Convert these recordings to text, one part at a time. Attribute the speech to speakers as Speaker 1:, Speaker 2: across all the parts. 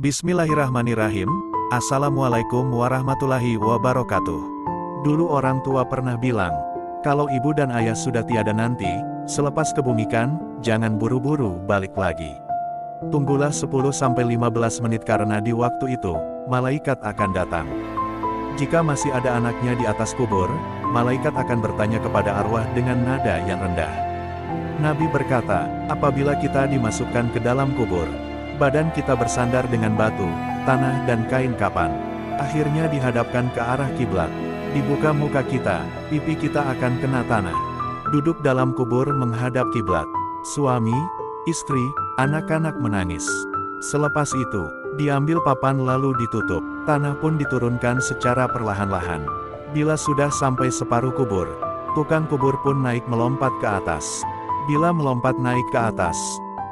Speaker 1: Bismillahirrahmanirrahim. Assalamualaikum warahmatullahi wabarakatuh. Dulu orang tua pernah bilang, kalau ibu dan ayah sudah tiada nanti, selepas kebumikan, jangan buru-buru balik lagi. Tunggulah 10-15 menit karena di waktu itu, malaikat akan datang. Jika masih ada anaknya di atas kubur, malaikat akan bertanya kepada arwah dengan nada yang rendah. Nabi berkata, apabila kita dimasukkan ke dalam kubur, badan kita bersandar dengan batu, tanah dan kain kapan. Akhirnya dihadapkan ke arah kiblat. Dibuka muka kita, pipi kita akan kena tanah. Duduk dalam kubur menghadap kiblat. Suami, istri, anak-anak menangis. Selepas itu, diambil papan lalu ditutup. Tanah pun diturunkan secara perlahan-lahan. Bila sudah sampai separuh kubur, tukang kubur pun naik melompat ke atas. Bila melompat naik ke atas,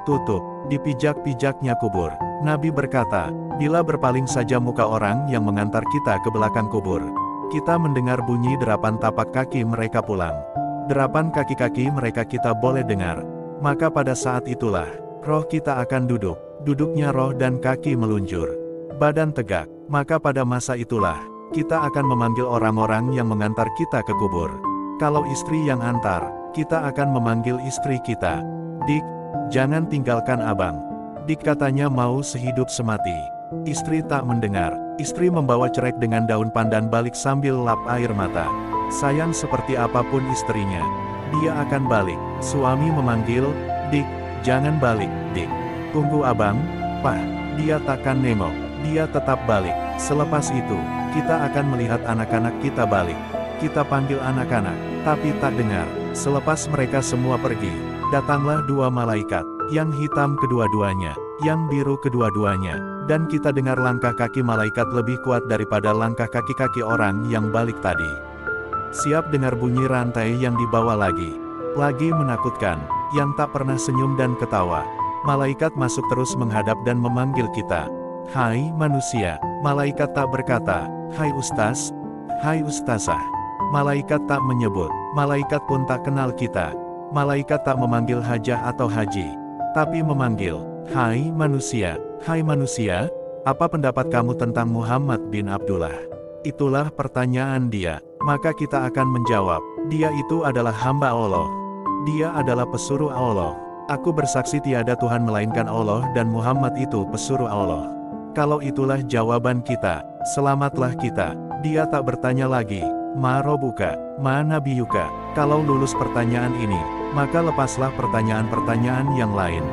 Speaker 1: tutup, dipijak-pijaknya kubur. Nabi berkata, bila berpaling saja muka orang yang mengantar kita ke belakang kubur, kita mendengar bunyi derapan tapak kaki mereka pulang. Derapan kaki-kaki mereka kita boleh dengar. Maka pada saat itulah, roh kita akan duduk. Duduknya roh dan kaki meluncur. Badan tegak. Maka pada masa itulah, kita akan memanggil orang-orang yang mengantar kita ke kubur. Kalau istri yang antar, kita akan memanggil istri kita. Dik, jangan tinggalkan abang. Dik katanya mau sehidup semati. Istri tak mendengar. Istri membawa cerek dengan daun pandan balik sambil lap air mata. Sayang seperti apapun istrinya, dia akan balik. Suami memanggil, Dik, jangan balik, Dik. Tunggu abang, Pak. Dia takkan nengok. Dia tetap balik. Selepas itu, kita akan melihat anak-anak kita balik. Kita panggil anak-anak, tapi tak dengar. Selepas mereka semua pergi, datanglah dua malaikat, yang hitam kedua-duanya, yang biru kedua-duanya, dan kita dengar langkah kaki malaikat lebih kuat daripada langkah kaki-kaki orang yang balik tadi. Siap dengar bunyi rantai yang dibawa lagi menakutkan, yang tak pernah senyum dan ketawa. Malaikat masuk terus menghadap dan memanggil kita. Hai manusia, malaikat tak berkata, hai ustaz, hai ustazah. Malaikat tak menyebut, malaikat pun tak kenal kita. Malaikat tak memanggil hajah atau haji, tapi memanggil, hai manusia, apa pendapat kamu tentang Muhammad bin Abdullah? Itulah pertanyaan dia, maka kita akan menjawab, dia itu adalah hamba Allah. Dia adalah pesuruh Allah. Aku bersaksi tiada Tuhan melainkan Allah dan Muhammad itu pesuruh Allah. Kalau itulah jawaban kita, selamatlah kita. Dia tak bertanya lagi, ma robuka, ma nabiyuka. Kalau lulus pertanyaan ini, maka lepaslah pertanyaan-pertanyaan yang lain.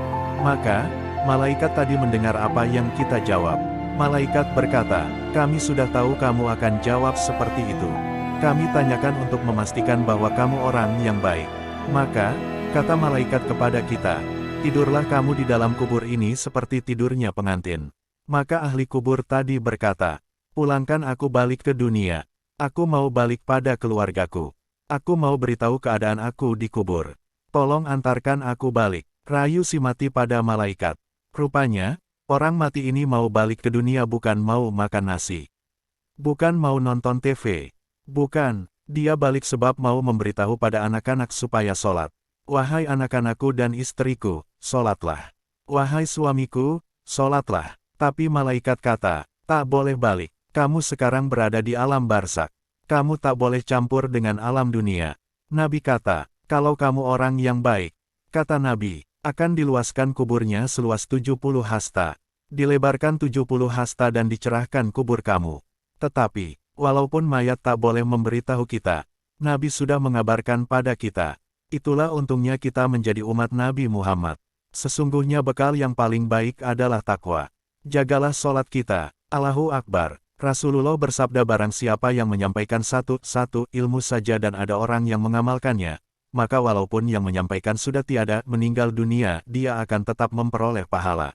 Speaker 1: Maka, malaikat tadi mendengar apa yang kita jawab. Malaikat berkata, kami sudah tahu kamu akan jawab seperti itu. Kami tanyakan untuk memastikan bahwa kamu orang yang baik. Maka, kata malaikat kepada kita, tidurlah kamu di dalam kubur ini seperti tidurnya pengantin. Maka ahli kubur tadi berkata, pulangkan aku balik ke dunia. Aku mau balik pada keluargaku. Aku mau beritahu keadaan aku di kubur. Tolong antarkan aku balik. Rayu si mati pada malaikat. Rupanya, orang mati ini mau balik ke dunia bukan mau makan nasi. Bukan mau nonton TV. Bukan, dia balik sebab mau memberitahu pada anak-anak supaya sholat. Wahai anak-anakku dan istriku, sholatlah. Wahai suamiku, sholatlah. Tapi malaikat kata, tak boleh balik. Kamu sekarang berada di alam barsak. Kamu tak boleh campur dengan alam dunia. Nabi kata, kalau kamu orang yang baik, kata Nabi, akan diluaskan kuburnya seluas 70 hasta. Dilebarkan 70 hasta dan dicerahkan kubur kamu. Tetapi, walaupun mayat tak boleh memberitahu kita, Nabi sudah mengabarkan pada kita. Itulah untungnya kita menjadi umat Nabi Muhammad. Sesungguhnya bekal yang paling baik adalah takwa. Jagalah sholat kita. Allahu Akbar. Rasulullah bersabda barang siapa yang menyampaikan satu ilmu saja dan ada orang yang mengamalkannya, maka walaupun yang menyampaikan sudah tiada meninggal dunia, dia akan tetap memperoleh pahala.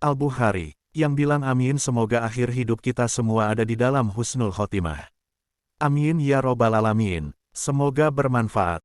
Speaker 1: Al-Bukhari. Yang bilang amin semoga akhir hidup kita semua ada di dalam husnul khotimah. Amin ya robbal alamin. Semoga bermanfaat.